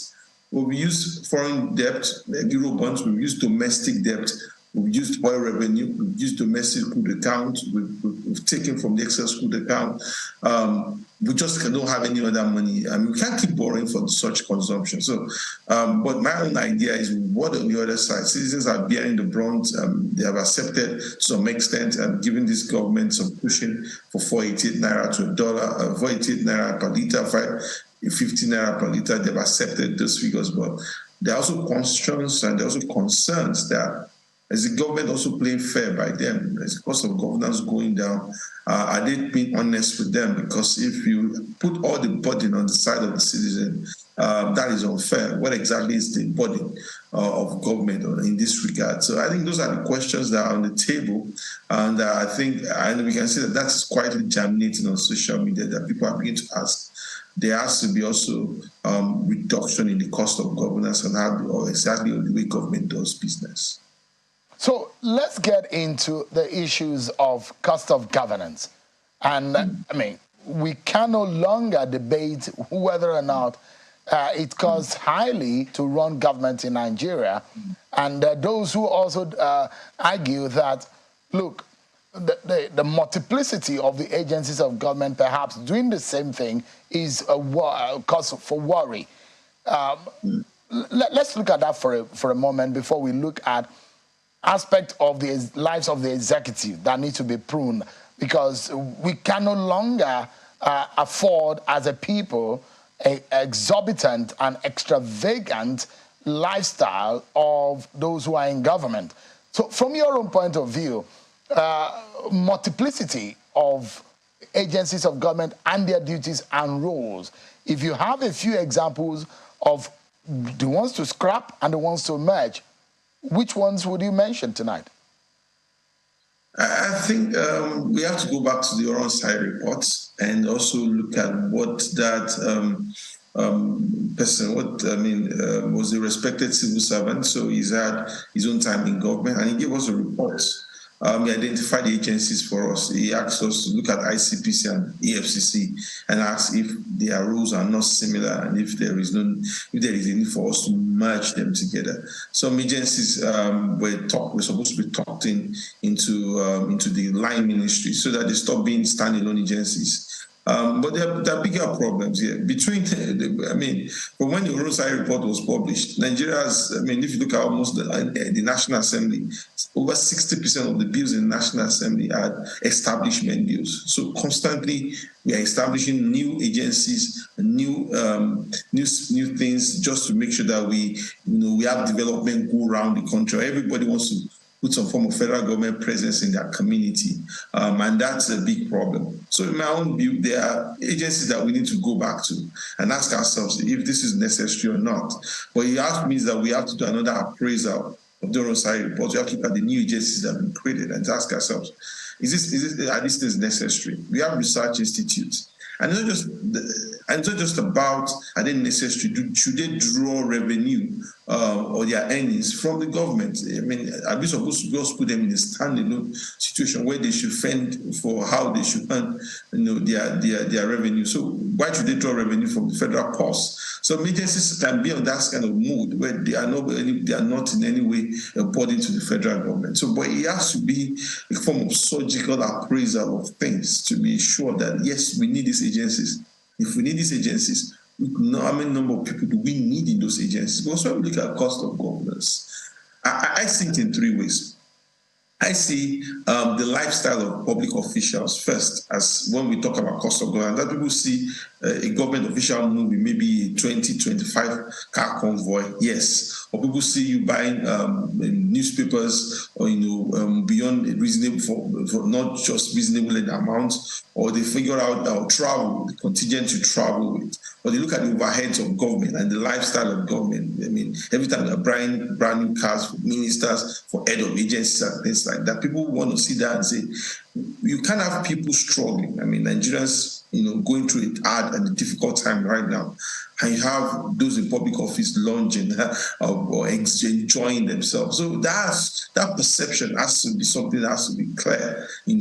We've used foreign debt, like Euro bonds, we've used domestic debt, we've used oil revenue, we've used domestic crude account, we've taken from the excess crude account. We just don't have any other money. I mean, we can't keep borrowing for such consumption. So, but my own idea is what on the other side? Citizens are bearing the brunt. They have accepted to some extent and given this government some pushing for 488 naira to $1, 488 naira per liter, 50 naira per liter. They've accepted those figures, but there are also constraints and there are also concerns that is the government also playing fair by them? Is the cost of governance going down? Are they being honest with them? Because if you put all the burden on the side of the citizen, that is unfair. What exactly is the burden of government in this regard? So I think those are the questions that are on the table. And I think we can see that is quietly germinating on social media that people are beginning to ask. There has to be also reduction in the cost of governance and how exactly the way government does business. So let's get into the issues of cost of governance. And I mean, we can no longer debate whether or not it costs highly to run government in Nigeria. And those who also argue that, look, the multiplicity of the agencies of government perhaps doing the same thing is a cause for worry. Let's look at that for a moment before we look at aspect of the lives of the executive that need to be pruned, because we can no longer afford as a people an exorbitant and extravagant lifestyle of those who are in government. So from your own point of view, multiplicity of agencies of government and their duties and roles, if you have a few examples of the ones to scrap and the ones to merge, which ones would you mention tonight? I think we have to go back to the Oronside report and also look at what that person, was a respected civil servant. So he's had his own time in government, and he gave us a report. He identified the agencies for us. He asked us to look at ICPC and EFCC and ask if their rules are not similar and if there is a need for us to merge them together. Some agencies were supposed to be tucked into the line ministry so that they stop being standalone agencies. But there are bigger problems here. From when the Oronside report was published, Nigeria's, if you look at almost the National Assembly, over 60% of the bills in the National Assembly are establishment bills. So constantly we are establishing new agencies, new things just to make sure that we have development go around the country. Everybody wants to put some form of federal government presence in their community, and that's a big problem. So in my own view, there are agencies that we need to go back to and ask ourselves if this is necessary or not. But it also means that we have to do another appraisal of the Oronside report. We have to look at the new agencies that have been created and ask ourselves, are these things necessary? We have research institutes. And it's not just about, are they necessary? Should they draw revenue or their earnings from the government? Are we supposed to just put them in a standalone situation where they should fend for how they should earn their revenue? So why should they draw revenue from the federal costs? So agencies can be on that kind of mood where they are not in any way a burden to the federal government. So, but it has to be a form of surgical appraisal of things to be sure that, yes, we need these agencies. If we need these agencies, we know how many number of people do we need in those agencies. But also, when we look at cost of governance, I see it in three ways. I see the lifestyle of public officials first, as when we talk about cost of governance, that people see a government official moving maybe 20, 25 car convoy, yes. Or people see you buying newspapers or, beyond reasonable, for not just reasonable amounts, or they figure out travel, the contingent to travel with, or they look at the overheads of government and the lifestyle of government. Every time they're buying brand new cars for ministers, for head of agencies and things events like that. People want to see that and say, you can't have people struggling. I mean, Nigerians, going through a hard and a difficult time right now, and you have those in public office lounging or enjoying themselves. So that perception has to be something that has to be clear, And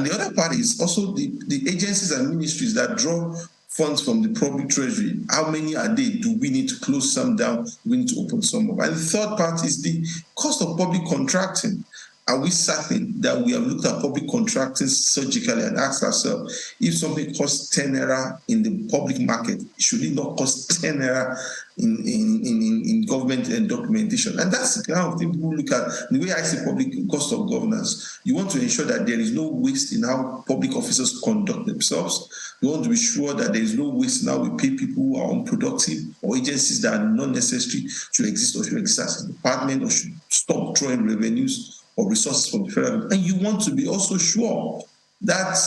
the other part is also the agencies and ministries that draw funds from the public treasury. How many are they? Do we need to close some down? Do we need to open some up? And the third part is the cost of public contracting. Are we certain that we have looked at public contracting surgically and asked ourselves, if something costs 10 naira in the public market, should it not cost 10 naira in government and documentation? And that's the kind of thing people look at. The way I see public cost of governance, you want to ensure that there is no waste in how public officers conduct themselves. You want to be sure that there is no waste in how we pay people who are unproductive or agencies that are not necessary should exist or should exist as a department or should stop drawing revenues or resources from the federal government. And you want to be also sure that,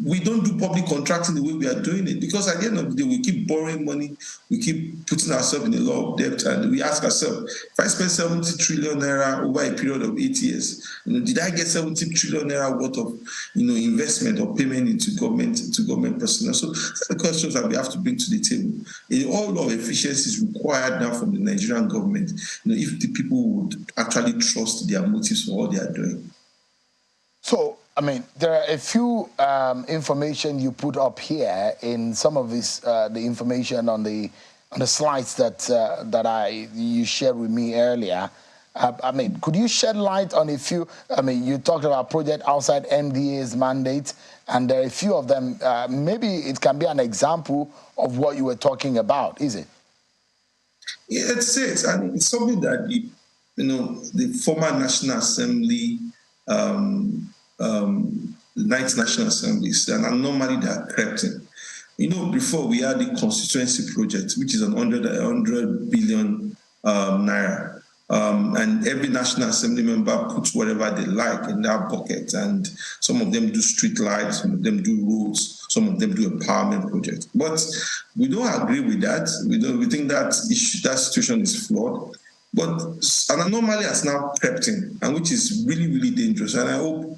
we don't do public contracting the way we are doing it, because at the end of the day, we keep borrowing money, we keep putting ourselves in a lot of debt, and we ask ourselves, if I spend 70 trillion naira over a period of 8 years, did I get 70 trillion naira worth of, investment or payment into government personnel? So that's the questions that we have to bring to the table. All of efficiency is required now from the Nigerian government, if the people would actually trust their motives for what they are doing. So, there are a few information you put up here in some of this, the information on the slides that you shared with me earlier. Could you shed light on a few? You talked about project outside MDA's mandate, and there are a few of them. Maybe it can be an example of what you were talking about, is it? Yeah, it's something that the former National Assembly. The Ninth National Assembly is an anomaly that crept in. Before we had the constituency project, which is 100 billion naira, and every National Assembly member puts whatever they like in that bucket, and some of them do street lights, some of them do roads, some of them do empowerment projects. But we don't agree with that. We think that situation is flawed. But an anomaly has now crept in, and which is really, really dangerous. And I hope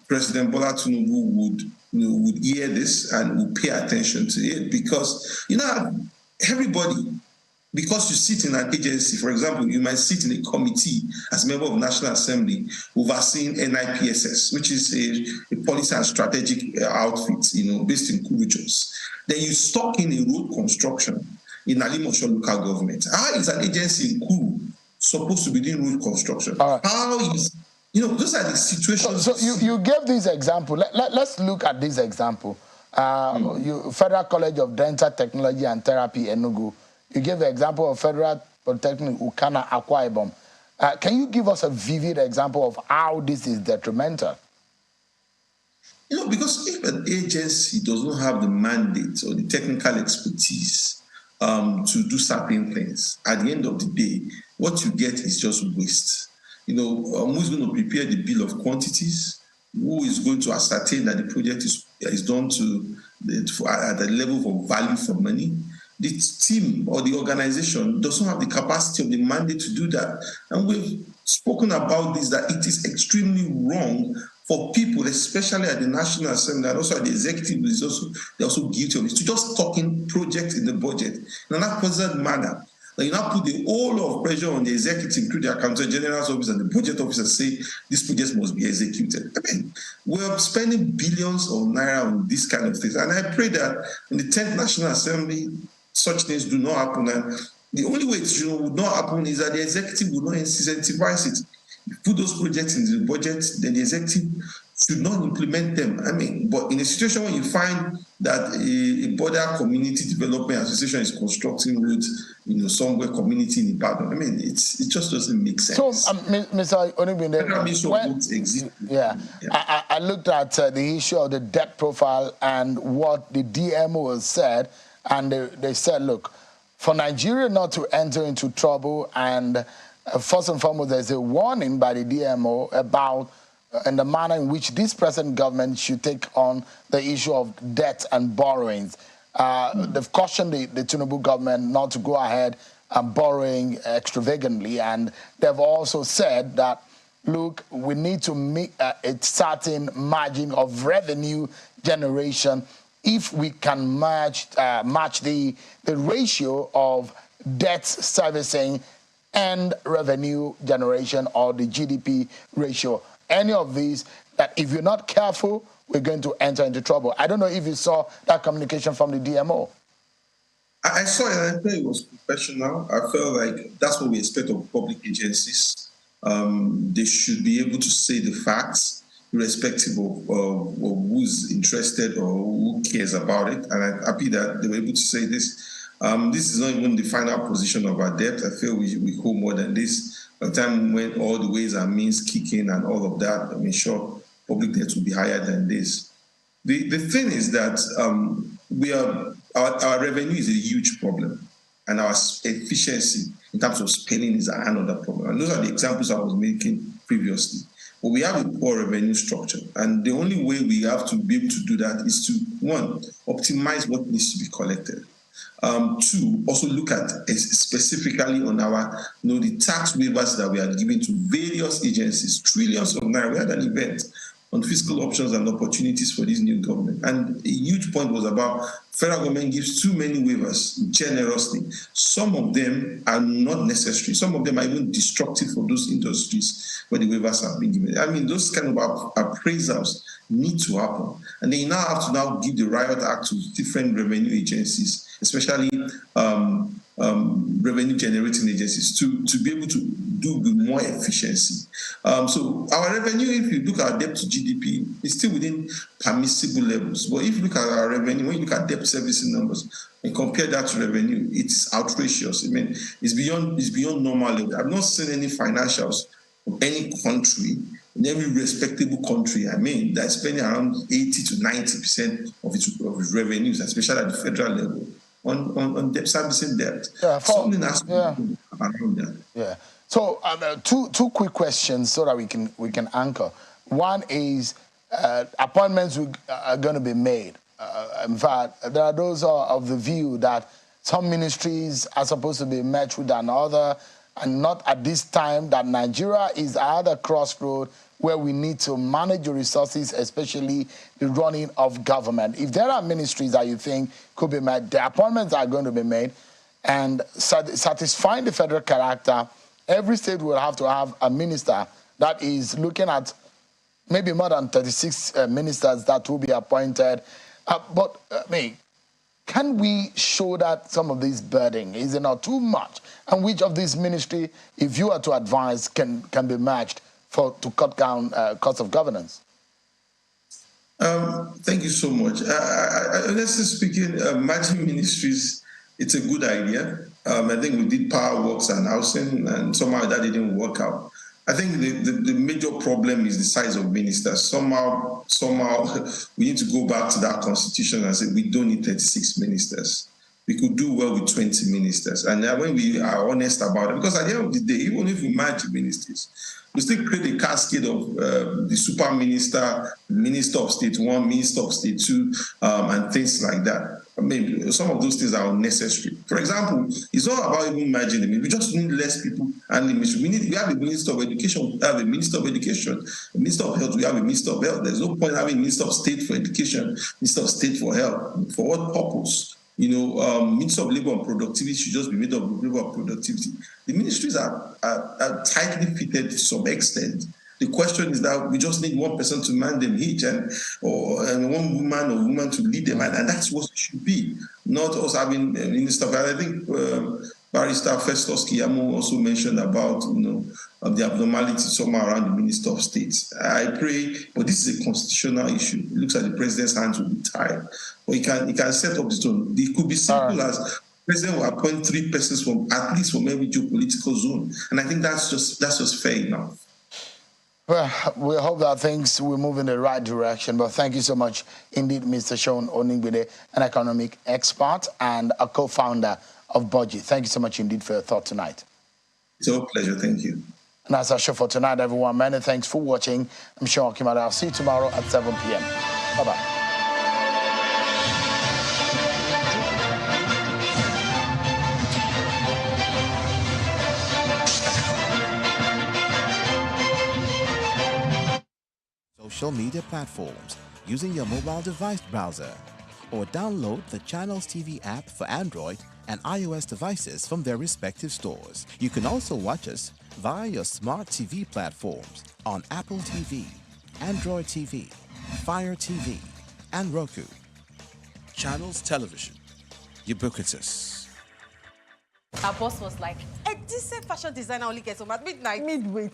President Bola Tinubu would hear this and would pay attention to it, because everybody, because you sit in an agency, for example, you might sit in a committee as a member of the National Assembly overseeing NIPSS, which is a policy and strategic outfit, based in Kurujos. Then you stuck in a road construction in Alimosho local government. How is an agency in Kuru supposed to be doing road construction? Right. How is, those are the situations. So you gave this example. Let's look at this example. Federal College of Dental Technology and Therapy, Enugu. You gave the example of Federal Polytechnic, Ukana, Akwa Ibom. Can you give us a vivid example of how this is detrimental? Because if an agency does not have the mandate or the technical expertise to do certain things, at the end of the day, what you get is just waste. Who's going to prepare the bill of quantities? Who is going to ascertain that the project is done at the level of value for money? The team or the organization doesn't have the capacity of the mandate to do that. And we've spoken about this, that it is extremely wrong for people, especially at the National Assembly and also at the executive, they're also guilty of it, to just talking projects in the budget in an haphazard manner. You now put the whole of pressure on the executive through the Accountant General's office and the budget officer, say this project must be executed. We're spending billions of naira on this kind of things. And I pray that in the 10th National Assembly, such things do not happen. And the only way it would not happen is that the executive will not incentivize it. Put those projects in the budget, then the executive should not implement them. But in a situation where you find that a border community development association is constructing roads, somewhere community in Ibadan, it just doesn't make sense. So, Mr. Onibinde, I looked at the issue of the debt profile and what the DMO has said, and they said, look, for Nigeria not to enter into trouble, and first and foremost, there's a warning by the DMO about and the manner in which this present government should take on the issue of debt and borrowings. They've cautioned the Tinubu government not to go ahead borrowing extravagantly. And they've also said that, look, we need to make a certain margin of revenue generation if we can match the ratio of debt servicing and revenue generation, or the GDP ratio. Any of these, that if you're not careful, we're going to enter into trouble. I don't know if you saw that communication from the DMO. I saw it, and I thought it was professional. I felt like that's what we expect of public agencies. They should be able to say the facts, irrespective of who's interested or who cares about it. And I'm happy that they were able to say this. This is not even the final position of our debt. I feel we hold more than this. By the time when all the ways and means kick in and all of that, I'm sure public debt will be higher than this. The thing is that our revenue is a huge problem, and our efficiency in terms of spending is another problem. And those are the examples I was making previously. But we have a poor revenue structure, and the only way we have to be able to do that is to, one, optimize what needs to be collected. Two, also look at specifically on our, the tax waivers that we are giving to various agencies, trillions of naira. We had an event on fiscal options and opportunities for this new government. And a huge point was about federal government gives too many waivers generously. Some of them are not necessary. Some of them are even destructive for those industries where the waivers have been given. I mean, those kind of appraisals need to happen. And they now have to give the Riot Act to different revenue agencies, especially revenue generating agencies, to be able to do with more efficiency. So our revenue, if you look at our debt to GDP, is still within permissible levels. But if you look at our revenue, when you look at debt servicing numbers and compare that to revenue, it's outrageous. I mean, it's beyond normal level. I've not seen any financials of any country, in every respectable country, that's spending around 80 to 90% of its revenues, especially at the federal level, on debt servicing debt. Yeah, something has to be around that. Yeah. So two quick questions so that we can anchor. One is appointments are going to be made. In fact, there are those of the view that some ministries are supposed to be merged with another, and not at this time, that Nigeria is at a crossroad where we need to manage the resources, especially the running of government. If there are ministries that you think could be made, the appointments are going to be made, and satisfying the federal character, every state will have to have a minister that is looking at maybe more than 36 ministers that will be appointed. Can we show that some of this burden is not too much? And which of these ministry, if you are to advise, can be matched to cut down cost of governance? Thank you so much. Honestly speaking, merging ministries, it's a good idea. I think we did power works and housing, and somehow that didn't work out. I think the major problem is the size of ministers. Somehow we need to go back to that constitution and say we don't need 36 ministers. We could do well with 20 ministers. And when we are honest about it, because at the end of the day, even if we merge ministries, we still create a cascade of the super minister, minister of state 1, minister of state 2, and things like that. Some of those things are unnecessary. For example, it's not about even merging them. We just need less people and the ministry. We have a minister of education, we have a minister of education, a minister of health, we have a minister of health. There's no point having a minister of state for education, minister of state for health. For what purpose? Minister of labor and productivity should just be made of labor and productivity. The ministries are tightly fitted to some extent. The question is that we just need one person to man them each, and one woman or woman to lead them, and that's what it should be. Not us having a minister. I think Barrister Festus Kiyamo also mentioned about the abnormality somewhere around the Minister of State. I pray, but this is a constitutional issue. It looks like the president's hands will be tied. But he can set up his own. It could be simple as the president will appoint 3 persons at least from every geopolitical zone, and I think that's just fair enough. Well, we hope that things will move in the right direction. But thank you so much indeed, Mr. Sean Oningbide, an economic expert and a co-founder of Budgie. Thank you so much indeed for your thought tonight. It's a pleasure. Thank you. And that's our show for tonight, everyone. Many thanks for watching. I'm Sean Okimada. I'll see you tomorrow at 7 p.m. Bye-bye. social media platforms using your mobile device browser, or download the Channels TV app for Android and iOS devices from their respective stores. You can also watch us via your smart TV platforms on Apple TV, Android TV, Fire TV, and Roku. Channels Television. Ubiquitous. Our boss was like, a decent fashion designer only gets home at midnight. Midway.